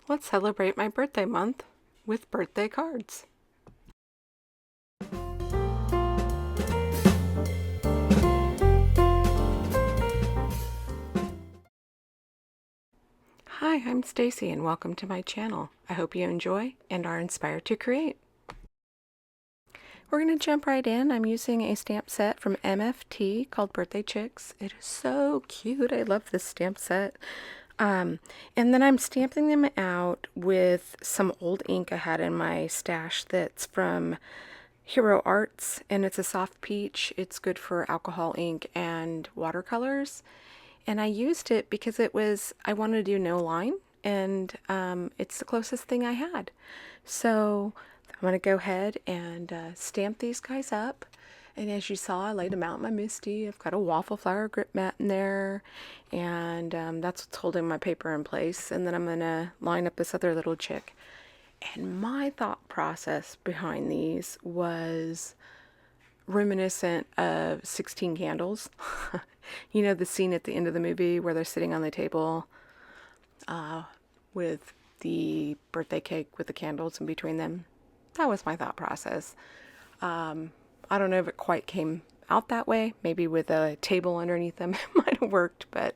Let's celebrate my birthday month with birthday cards. Hi, I'm Stacy and welcome to my channel. I hope you enjoy and are inspired to create. We're going to jump right in. I'm using a stamp set from MFT called Birthday Chicks. It is so cute. I love this stamp set. And then I'm stamping them out with some old ink I had in my stash that's from Hero Arts, and it's a soft peach. It's good for alcohol ink and watercolors. And I used it because I wanted to do no line, and it's the closest thing I had. So I'm going to go ahead and stamp these guys up. And as you saw, I laid them out in my MISTI. I've got a waffle flower grip mat in there, and that's what's holding my paper in place. And then I'm going to line up this other little chick. And my thought process behind these was reminiscent of 16 Candles. You know, the scene at the end of the movie where they're sitting on the table with the birthday cake with the candles in between them. That was my thought process. I don't know if it quite came out that way. Maybe with a table underneath them it might have worked, but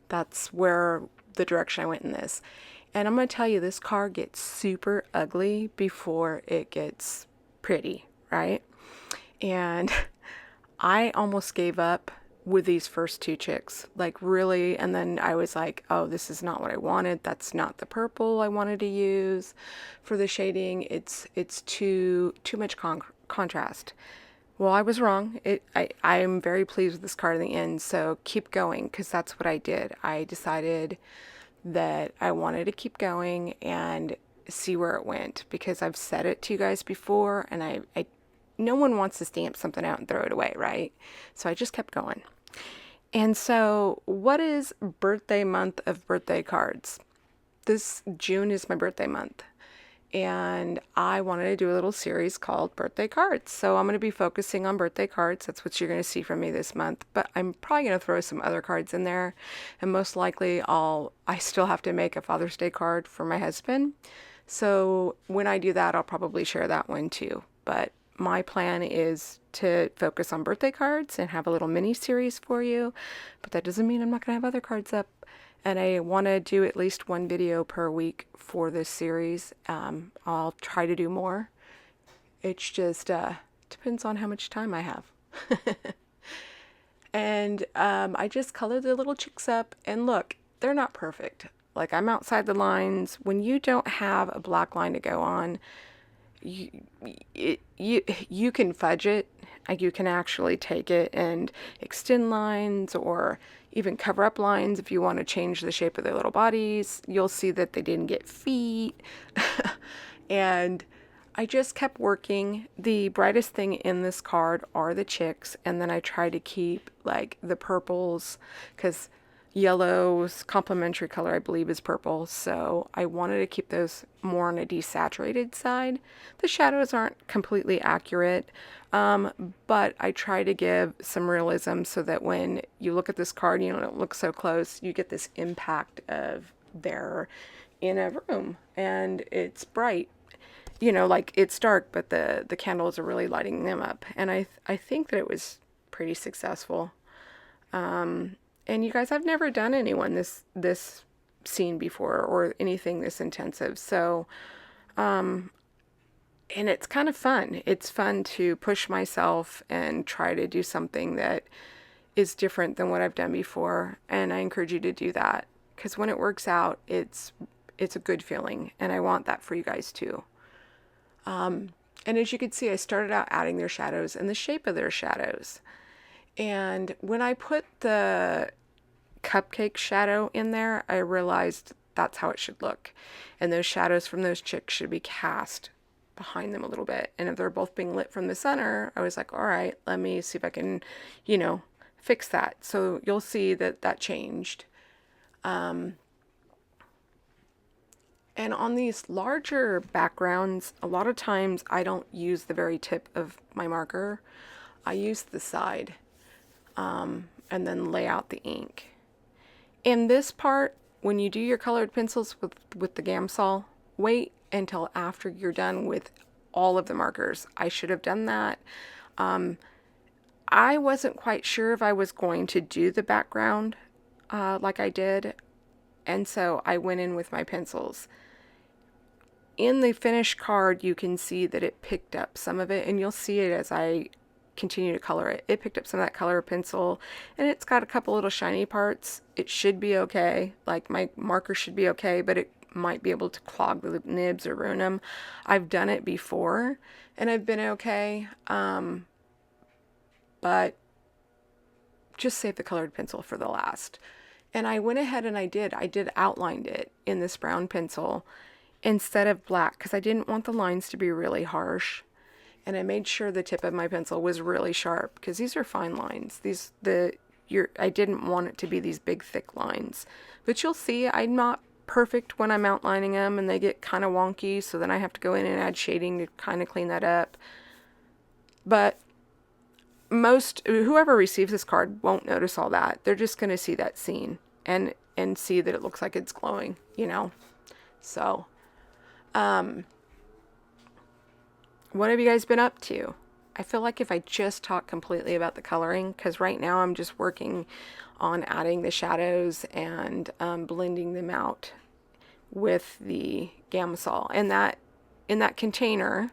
that's where the direction I went in this. And I'm going to tell you, this card gets super ugly before it gets pretty, right? And I almost gave up with these first two chicks, like really. And then I was like, oh, this is not what I wanted. That's not the purple I wanted to use for the shading. It's too much contrast. Well, I was wrong. I am very pleased with this card in the end, so keep going, because that's what I did. I decided that I wanted to keep going and see where it went, because I've said it to you guys before, and I no one wants to stamp something out and throw it away, right? So I just kept going. And so, what is birthday month of birthday cards? This June is my birthday month, and I wanted to do a little series called Birthday Cards. So I'm going to be focusing on birthday cards. That's what you're going to see from me this month. But I'm probably going to throw some other cards in there, and most likely I still have to make a Father's Day card for my husband. So when I do that, I'll probably share that one too. But my plan is to focus on birthday cards and have a little mini series for you. But that doesn't mean I'm not going to have other cards up. And I want to do at least one video per week for this series. I'll try to do more. It's just depends on how much time I have. And I just colored the little chicks up, and look, they're not perfect. Like, I'm outside the lines. When you don't have a black line to go on, you can fudge it. Like, you can actually take it and extend lines, or even cover up lines if you want to change the shape of their little bodies. You'll see that they didn't get feet. And I just kept working. The brightest thing in this card are the chicks, and then I try to keep like the purples, because yellow's complementary color, I believe, is purple. So I wanted to keep those more on a desaturated side. The shadows aren't completely accurate, but I try to give some realism so that when you look at this card, you don't look so close. You get this impact of they're in a room and it's bright. You know, like, it's dark, but the candles are really lighting them up. And I think that it was pretty successful. And you guys, I've never done anyone this scene before, or anything this intensive. So, and it's kind of fun. It's fun to push myself and try to do something that is different than what I've done before. And I encourage you to do that, because when it works out, it's a good feeling, and I want that for you guys too. And as you can see, I started out adding their shadows and the shape of their shadows. And when I put the cupcake shadow in there, I realized that's how it should look. And those shadows from those chicks should be cast behind them a little bit. And if they're both being lit from the center, I was like, all right, let me see if I can, fix that. So you'll see that changed. And on these larger backgrounds, a lot of times I don't use the very tip of my marker. I use the side, and then lay out the ink. In this part, when you do your colored pencils with the Gamsol, wait until after you're done with all of the markers. I should have done that. I wasn't quite sure if I was going to do the background like I did, and so I went in with my pencils. In the finished card, you can see that it picked up some of it, and you'll see it as I continue to color it. It picked up some of that color pencil, and it's got a couple little shiny parts. It should be okay. Like, my marker should be okay, but it might be able to clog the nibs or ruin them. I've done it before, and I've been okay. But just save the colored pencil for the last. And I went ahead and I did outlined it in this brown pencil instead of black, because I didn't want the lines to be really harsh. And I made sure the tip of my pencil was really sharp, because these are fine lines. I didn't want it to be these big thick lines. But you'll see I'm not perfect when I'm outlining them, and they get kind of wonky, so then I have to go in and add shading to kind of clean that up. But whoever receives this card won't notice all that. They're just going to see that scene and see that it looks like it's glowing, So, what have you guys been up to? I feel like if I just talk completely about the coloring, because right now I'm just working on adding the shadows and blending them out with the Gamsol. And that in that container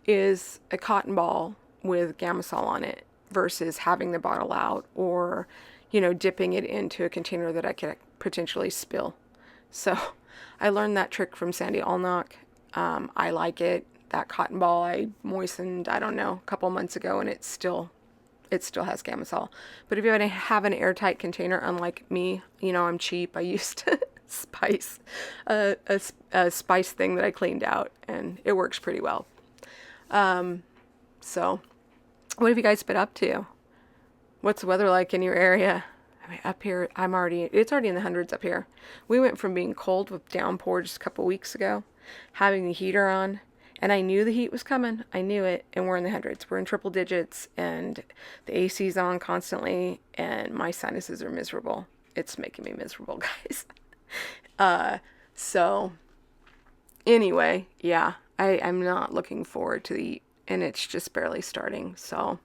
is a cotton ball with Gamsol on it, versus having the bottle out or, dipping it into a container that I could potentially spill. So I learned that trick from Sandy Allnock. I like it. That cotton ball I moistened, I don't know, a couple months ago, and it still has Gamsol. But if you have an airtight container, unlike me, I'm cheap. I used spice, a spice thing that I cleaned out, and it works pretty well. So what have you guys been up to? What's the weather like in your area? I mean, up here, it's already in the hundreds up here. We went from being cold with downpour just a couple weeks ago, having the heater on, and I knew the heat was coming. I knew it, and we're in the hundreds. We're in triple digits, and the AC's on constantly, and my sinuses are miserable. It's making me miserable, guys. So, anyway, yeah, I'm not looking forward to the heat, and it's just barely starting, so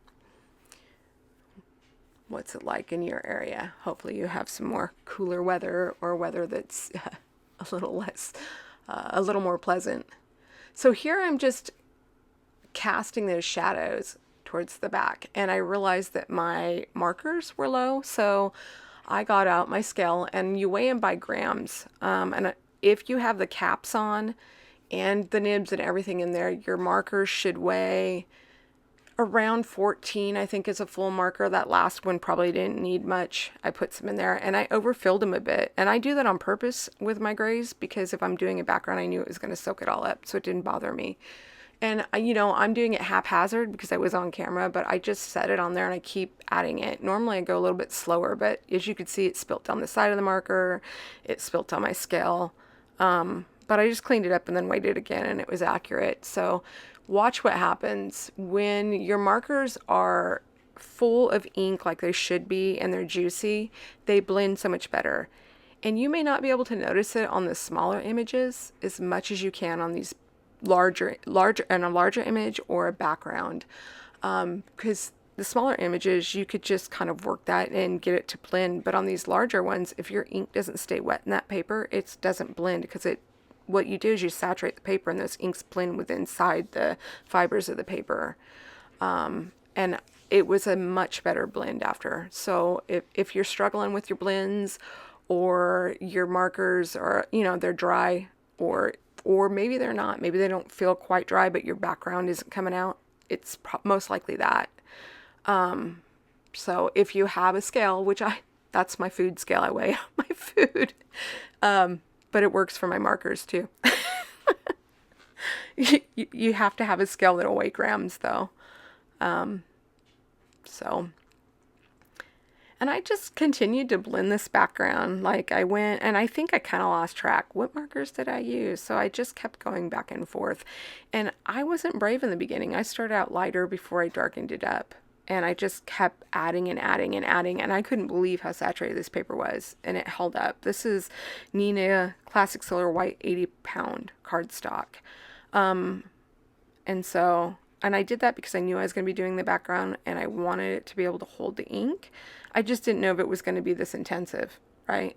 what's it like in your area? Hopefully you have some more cooler weather, or weather that's a little more pleasant. So here I'm just casting those shadows towards the back, and I realized that my markers were low, so I got out my scale, and you weigh them by grams. And if you have the caps on and the nibs and everything in there, your markers should weigh around 14, I think, is a full marker. That last one probably didn't need much. I put some in there, and I overfilled them a bit. And I do that on purpose with my grays, because if I'm doing a background, I knew it was going to soak it all up, so it didn't bother me. And, I'm doing it haphazard because I was on camera, but I just set it on there and I keep adding it. Normally I go a little bit slower, but as you can see, it spilt down the side of the marker. It spilt on my scale. But I just cleaned it up and then weighed it again, and it was accurate. So watch what happens when your markers are full of ink like they should be and they're juicy. They blend so much better. And you may not be able to notice it on the smaller images as much as you can on these larger and a larger image or a background, because the smaller images you could just kind of work that and get it to blend. But on these larger ones, if your ink doesn't stay wet in that paper, it doesn't blend, because what you do is you saturate the paper and those inks blend with inside the fibers of the paper. And it was a much better blend after. So if you're struggling with your blends, or your markers are, they're dry, or maybe they're not, maybe they don't feel quite dry, but your background isn't coming out, it's most likely that. So if you have a scale, which that's my food scale, I weigh out my food. But it works for my markers too. You have to have a scale that'll weigh grams though. And I just continued to blend this background. Like, I went, and I think I kind of lost track. What markers did I use? So I just kept going back and forth. And I wasn't brave in the beginning. I started out lighter before I darkened it up. and I just kept adding and adding and adding, and I couldn't believe how saturated this paper was, and it held up. This is Neenah Classic Solar White 80-pound cardstock. And so, and I did that because I knew I was going to be doing the background and I wanted it to be able to hold the ink. I just didn't know if it was going to be this intensive, right?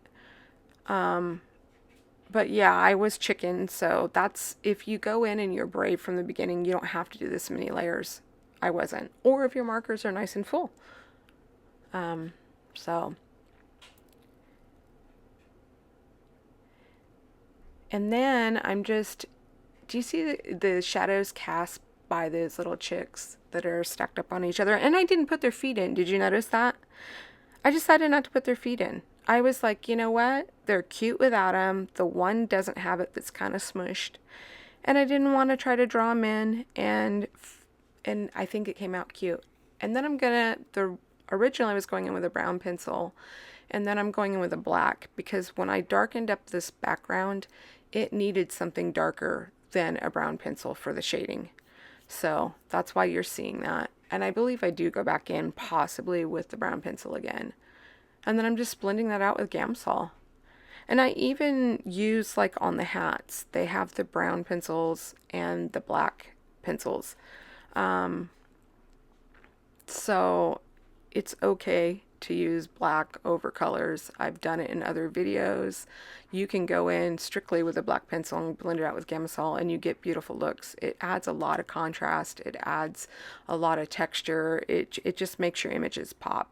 But yeah, I was chicken, so that's, if you go in and you're brave from the beginning, you don't have to do this many layers. I wasn't. Or if your markers are nice and full. So, and then I'm just, do you see the shadows cast by those little chicks that are stacked up on each other? And I didn't put their feet in. Did you notice that? I decided not to put their feet in. I was like, you know what? They're cute without them. The one doesn't have it that's kind of smushed. And I didn't want to try to draw them in, and I think it came out cute. And then originally I was going in with a brown pencil, and then I'm going in with a black, because when I darkened up this background, it needed something darker than a brown pencil for the shading. So that's why you're seeing that. And I believe I do go back in possibly with the brown pencil again. And then I'm just blending that out with Gamsol. And I even use, like on the hats, they have the brown pencils and the black pencils. So it's okay to use black over colors. I've done it in other videos. You can go in strictly with a black pencil and blend it out with Gamsol and you get beautiful looks. It adds a lot of contrast. It adds a lot of texture. It just makes your images pop.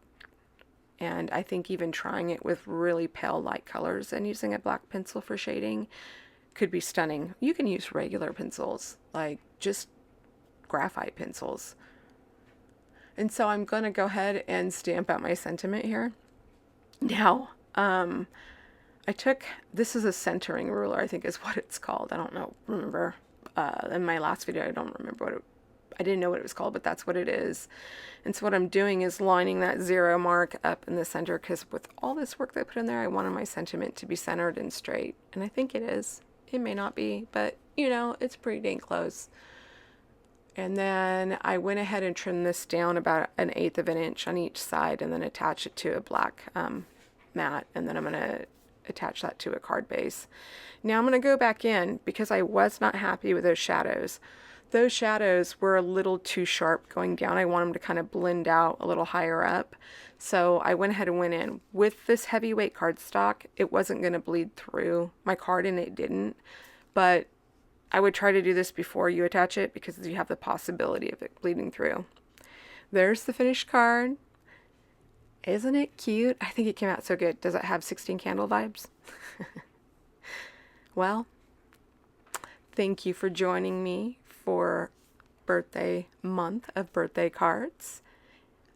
And I think even trying it with really pale light colors and using a black pencil for shading could be stunning. You can use regular pencils, like just graphite pencils. And so I'm going to go ahead and stamp out my sentiment here. Now, this is a centering ruler, I think is what it's called. I don't remember. In my last video, I don't remember I didn't know what it was called, but that's what it is. And so what I'm doing is lining that 0 mark up in the center, because with all this work that I put in there, I wanted my sentiment to be centered and straight. And I think it is. It may not be, but you know, it's pretty dang close. And then I went ahead and trimmed this down about 1/8 of an inch on each side, and then attach it to a black mat, and then I'm going to attach that to a card base. Now I'm going to go back in, because I was not happy with those shadows. Those shadows were a little too sharp going down. I want them to kind of blend out a little higher up. So I went ahead and went in. With this heavyweight cardstock, it wasn't going to bleed through my card, and it didn't. But I would try to do this before you attach it, because you have the possibility of it bleeding through. There's the finished card. Isn't it cute? I think it came out so good. Does it have 16 candle vibes? Well, thank you for joining me for birthday month of birthday cards.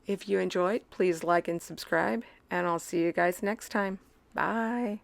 If you enjoyed, please like and subscribe, and I'll see you guys next time. Bye.